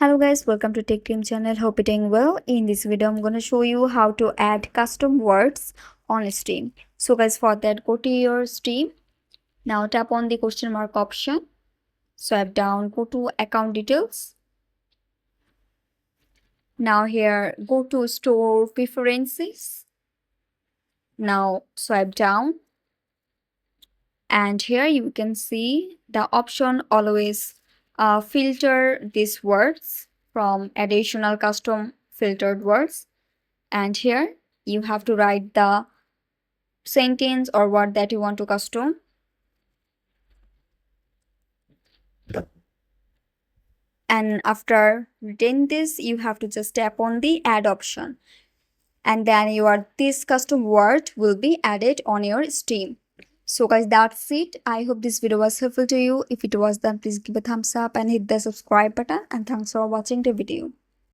Hello guys, welcome to Tactim channel. Hope you're doing well. In this video, I'm gonna show you how to add custom words on Steam. So guys, for that, go to your Steam. Now tap on the question mark option. Swipe down, go to account details. Now here, go to store preferences. Now swipe down. And here you can see the option always filter these words from additional custom filtered words. And here you have to write the sentence or word that you want to custom. And after writing this, you have to just tap on the add option. And then this custom word will be added on your Steam. So guys, that's it. I hope this video was helpful to you. If it was, then please give a thumbs up and hit the subscribe button. And thanks for watching the video.